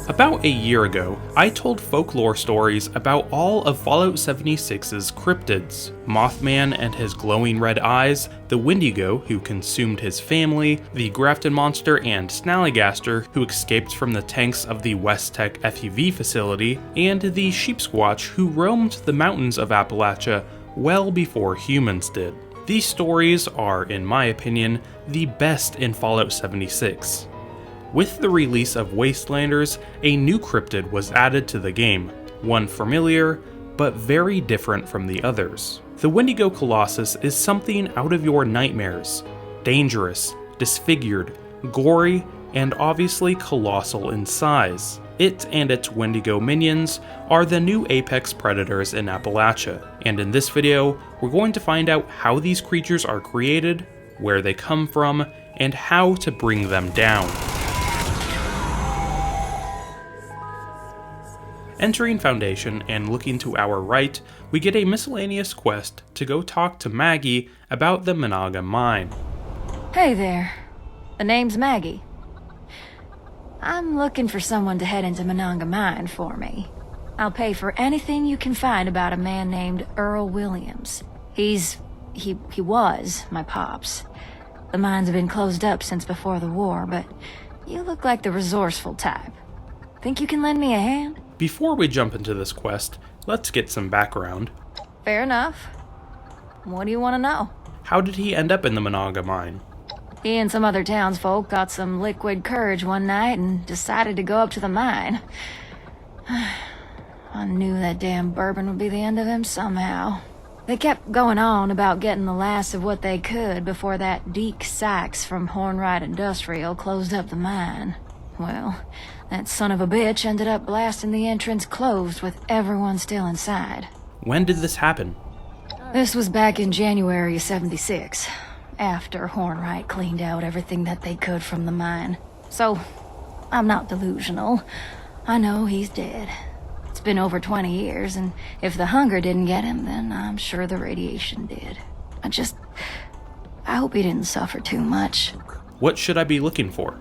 About a year ago, I told folklore stories about all of Fallout 76's cryptids. Mothman and his glowing red eyes, the Wendigo who consumed his family, the Grafton Monster and Snallygaster who escaped from the tanks of the West Tech FUV facility, and the Sheepsquatch who roamed the mountains of Appalachia well before humans did. These stories are, in my opinion, the best in Fallout 76. With the release of Wastelanders, a new cryptid was added to the game, one familiar, but very different from the others. The Wendigo Colossus is something out of your nightmares. Dangerous, disfigured, gory, and obviously colossal in size. It and its Wendigo minions are the new apex predators in Appalachia, and in this video, we're going to find out how these creatures are created, where they come from, and how to bring them down. Entering Foundation and looking to our right, we get a miscellaneous quest to go talk to Maggie about the Monongah Mine. Hey there. The name's Maggie. I'm looking for someone to head into Monongah Mine for me. I'll pay for anything you can find about a man named Earl Williams. He was my pops. The mines have been closed up since before the war, but you look like the resourceful type. Think you can lend me a hand? Before we jump into this quest, let's get some background. Fair enough. What do you want to know? How did he end up in the Monongah Mine? He and some other townsfolk got some liquid courage one night and decided to go up to the mine. I knew that damn bourbon would be the end of him somehow. They kept going on about getting the last of what they could before that Deke Sykes from Hornwright Industrial closed up the mine. Well, that son of a bitch ended up blasting the entrance closed with everyone still inside. When did this happen? This was back in January of '76, after Hornwright cleaned out everything that they could from the mine. So, I'm not delusional. I know he's dead. It's been over 20 years, and if the hunger didn't get him, then I'm sure the radiation did. I hope he didn't suffer too much. What should I be looking for?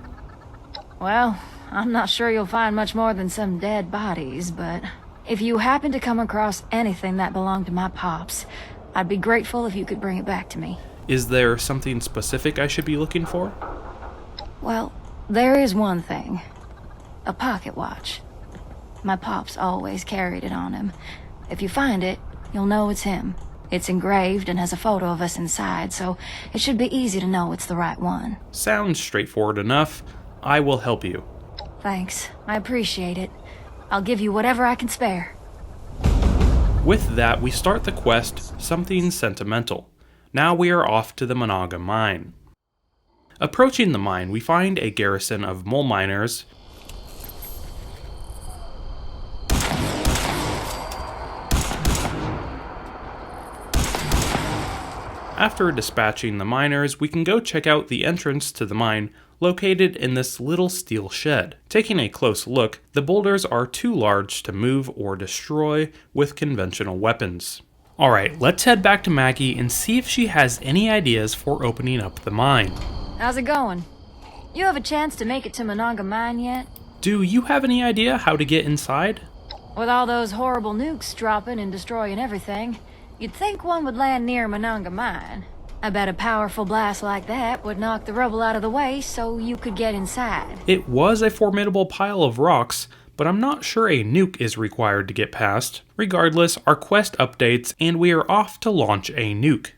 Well, I'm not sure you'll find much more than some dead bodies, but if you happen to come across anything that belonged to my pops, I'd be grateful if you could bring it back to me. Is there something specific I should be looking for? Well, there is one thing. A pocket watch. My pops always carried it on him. If you find it, you'll know it's him. It's engraved and has a photo of us inside, so it should be easy to know it's the right one. Sounds straightforward enough. I will help you. Thanks. I appreciate it. I'll give you whatever I can spare. With that, we start the quest, Something Sentimental. Now we are off to the Monongah Mine. Approaching the mine, we find a garrison of mole miners. After dispatching the miners, we can go check out the entrance to the mine, located in this little steel shed. Taking a close look, the boulders are too large to move or destroy with conventional weapons. Alright, let's head back to Maggie and see if she has any ideas for opening up the mine. How's it going? You have a chance to make it to Monongah Mine yet? Do you have any idea how to get inside? With all those horrible nukes dropping and destroying everything, you'd think one would land near Monongah Mine. I bet a powerful blast like that would knock the rubble out of the way so you could get inside. It was a formidable pile of rocks, but I'm not sure a nuke is required to get past. Regardless, our quest updates and we are off to launch a nuke.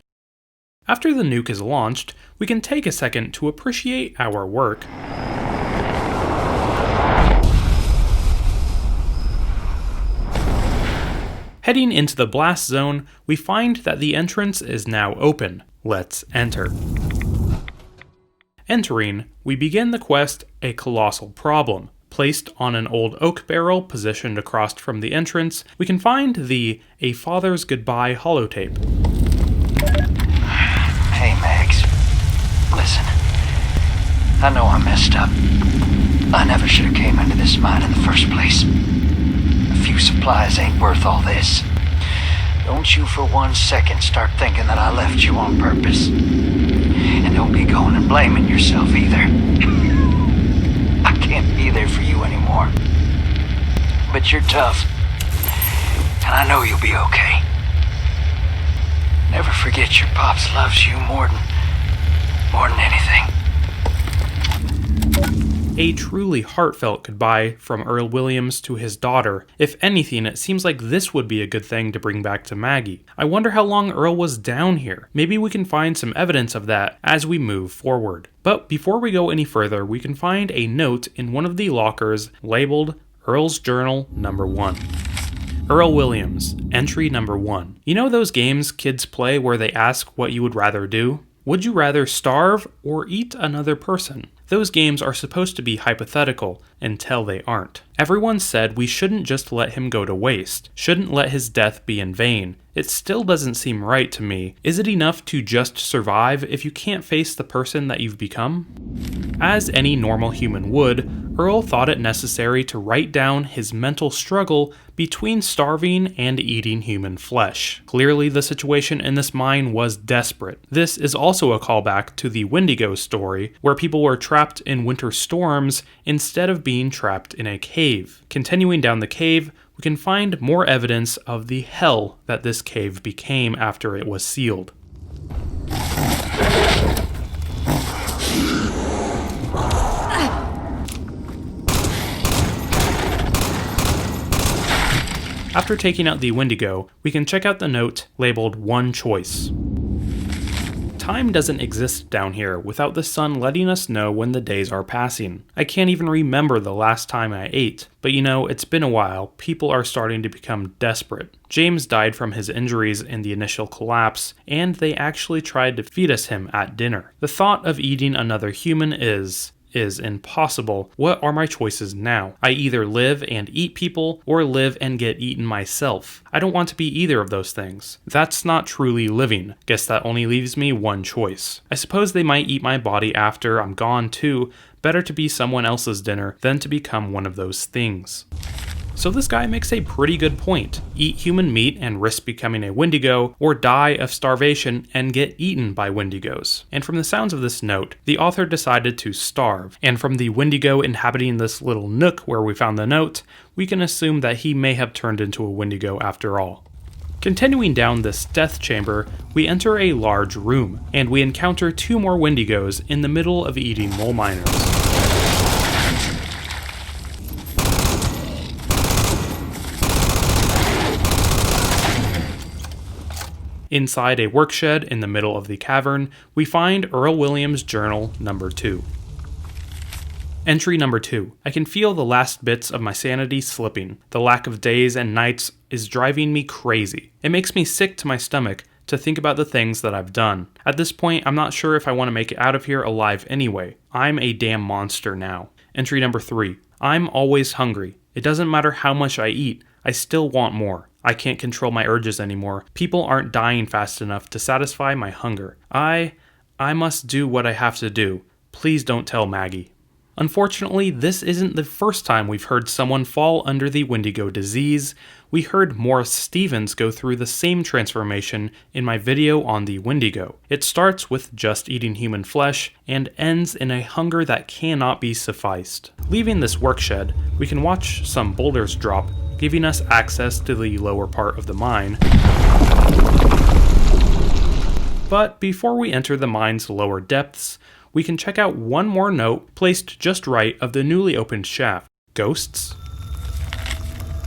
After the nuke is launched, we can take a second to appreciate our work. Heading into the blast zone, we find that the entrance is now open. Let's enter. Entering, we begin the quest, A Colossal Problem. Placed on an old oak barrel positioned across from the entrance, we can find the A Father's Goodbye holotape. Hey, Max. Listen. I know I messed up. I never should have came into this mine in the first place. A few supplies ain't worth all this. Don't you for 1 second start thinking that I left you on purpose. And don't be going and blaming yourself either. I can't be there for you anymore. but you're tough. And I know you'll be okay. Never forget your pops loves you more than anything. A truly heartfelt goodbye from Earl Williams to his daughter. If anything, it seems like this would be a good thing to bring back to Maggie. I wonder how long Earl was down here. Maybe we can find some evidence of that as we move forward. But before we go any further, we can find a note in one of the lockers labeled Earl's Journal Number 1. Earl Williams, entry number 1. You know those games kids play where they ask what you would rather do? Would you rather starve or eat another person? Those games are supposed to be hypothetical until they aren't. Everyone said we shouldn't just let him go to waste, shouldn't let his death be in vain. It still doesn't seem right to me. Is it enough to just survive if you can't face the person that you've become? As any normal human would, Earl thought it necessary to write down his mental struggle between starving and eating human flesh. Clearly, the situation in this mine was desperate. This is also a callback to the Wendigo story, where people were trapped in winter storms instead of being trapped in a cave. Continuing down the cave, we can find more evidence of the hell that this cave became after it was sealed. After taking out the Wendigo, we can check out the note labeled One Choice. Time doesn't exist down here without the sun letting us know when the days are passing. I can't even remember the last time I ate, but you know, it's been a while. People are starting to become desperate. James died from his injuries in the initial collapse, and they actually tried to feed us him at dinner. The thought of eating another human is impossible. What are my choices now? I either live and eat people, or live and get eaten myself. I don't want to be either of those things. That's not truly living. Guess that only leaves me one choice. I suppose they might eat my body after I'm gone too. Better to be someone else's dinner than to become one of those things. So this guy makes a pretty good point. Eat human meat and risk becoming a Wendigo, or die of starvation and get eaten by Wendigos. And from the sounds of this note, the author decided to starve. And from the Wendigo inhabiting this little nook where we found the note, we can assume that he may have turned into a Wendigo after all. Continuing down this death chamber, we enter a large room, and we encounter two more Wendigos in the middle of eating mole miners. Inside a workshed in the middle of the cavern, we find Earl Williams' journal number 2. Entry number 2. I can feel the last bits of my sanity slipping. The lack of days and nights is driving me crazy. It makes me sick to my stomach to think about the things that I've done. At this point, I'm not sure if I want to make it out of here alive anyway. I'm a damn monster now. Entry number 3. I'm always hungry. It doesn't matter how much I eat, I still want more. I can't control my urges anymore. People aren't dying fast enough to satisfy my hunger. I must do what I have to do. Please don't tell Maggie. Unfortunately, this isn't the first time we've heard someone fall under the Wendigo disease. We heard Morris Stevens go through the same transformation in my video on the Wendigo. It starts with just eating human flesh and ends in a hunger that cannot be sufficed. Leaving this workshed, we can watch some boulders drop, giving us access to the lower part of the mine. But before we enter the mine's lower depths, we can check out one more note placed just right of the newly opened shaft. Ghosts?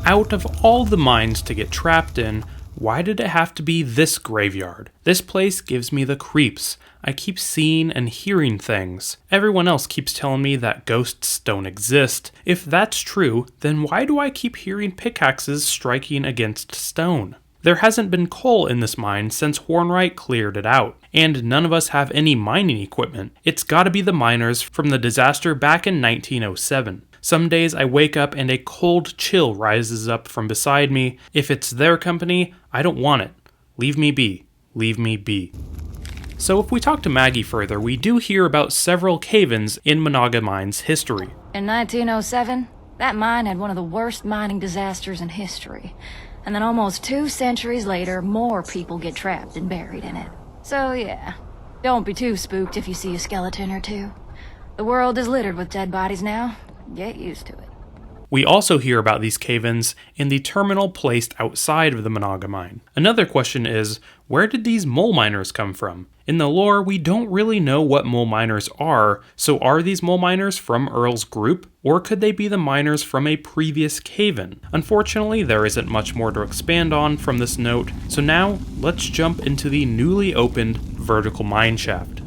Out of all the mines to get trapped in, why did it have to be this graveyard? This place gives me the creeps. I keep seeing and hearing things. Everyone else keeps telling me that ghosts don't exist. If that's true, then why do I keep hearing pickaxes striking against stone? There hasn't been coal in this mine since Hornwright cleared it out, and none of us have any mining equipment. It's gotta be the miners from the disaster back in 1907. Some days I wake up and a cold chill rises up from beside me. If it's their company, I don't want it. Leave me be. Leave me be. So if we talk to Maggie further, we do hear about several cave-ins in Monongah Mine's history. In 1907, that mine had one of the worst mining disasters in history. And then almost 2 centuries later, more people get trapped and buried in it. So yeah, don't be too spooked if you see a skeleton or two. The world is littered with dead bodies now. Get used to it. We also hear about these cave-ins in the terminal placed outside of the Monongah mine. Another question is, where did these mole miners come from? In the lore, we don't really know what mole miners are, so are these mole miners from Earl's group, or could they be the miners from a previous cave-in? Unfortunately, there isn't much more to expand on from this note, so now let's jump into the newly opened vertical mine shaft.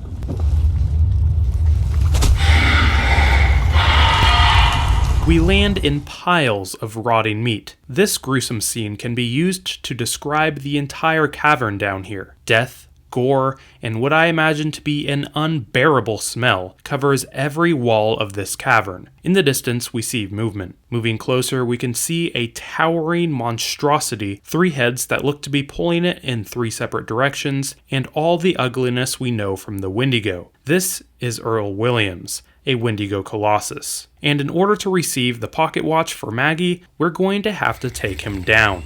We land in piles of rotting meat. This gruesome scene can be used to describe the entire cavern down here. Death, gore, and what I imagine to be an unbearable smell covers every wall of this cavern. In the distance, we see movement. Moving closer, we can see a towering monstrosity, 3 heads that look to be pulling it in 3 separate directions, and all the ugliness we know from the Wendigo. This is Earl Williams, a Wendigo Colossus. And in order to receive the pocket watch for Maggie, we're going to have to take him down.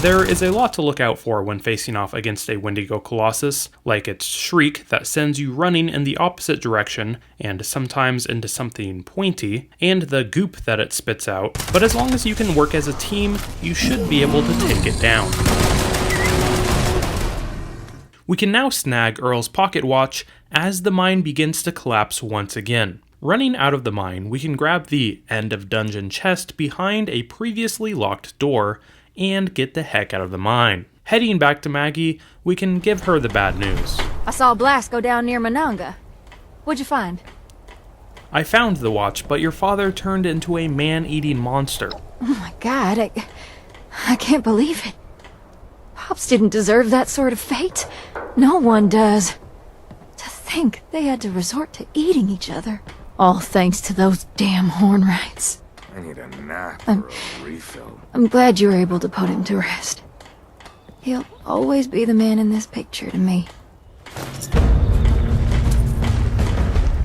There is a lot to look out for when facing off against a Wendigo Colossus, like its shriek that sends you running in the opposite direction, and sometimes into something pointy, and the goop that it spits out, but as long as you can work as a team, you should be able to take it down. We can now snag Earl's pocket watch as the mine begins to collapse once again. Running out of the mine, we can grab the end of dungeon chest behind a previously locked door and get the heck out of the mine. Heading back to Maggie, we can give her the bad news. I saw a blast go down near Monongah. What'd you find? I found the watch, but your father turned into a man-eating monster. Oh my god, I can't believe it. Pops didn't deserve that sort of fate. No one does. To think they had to resort to eating each other. All thanks to those damn hornrights. I need a nap or a refill. I'm glad you were able to put him to rest. He'll always be the man in this picture to me.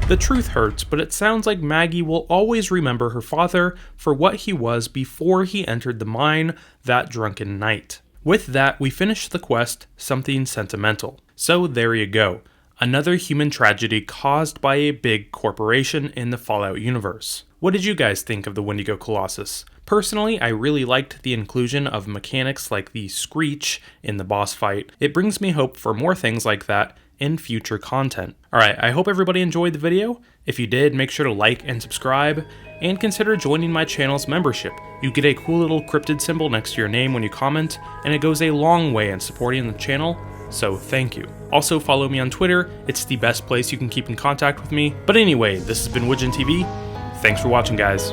The truth hurts, but it sounds like Maggie will always remember her father for what he was before he entered the mine that drunken night. With that, we finish the quest, Something Sentimental. So there you go. Another human tragedy caused by a big corporation in the Fallout universe. What did you guys think of the Wendigo Colossus? Personally, I really liked the inclusion of mechanics like the screech in the boss fight. It brings me hope for more things like that in future content. Alright, I hope everybody enjoyed the video. If you did, make sure to like and subscribe, and consider joining my channel's membership. You get a cool little cryptid symbol next to your name when you comment, and it goes a long way in supporting the channel, so thank you. Also follow me on Twitter, it's the best place you can keep in contact with me. But anyway, this has been Widgeon TV. Thanks for watching, guys.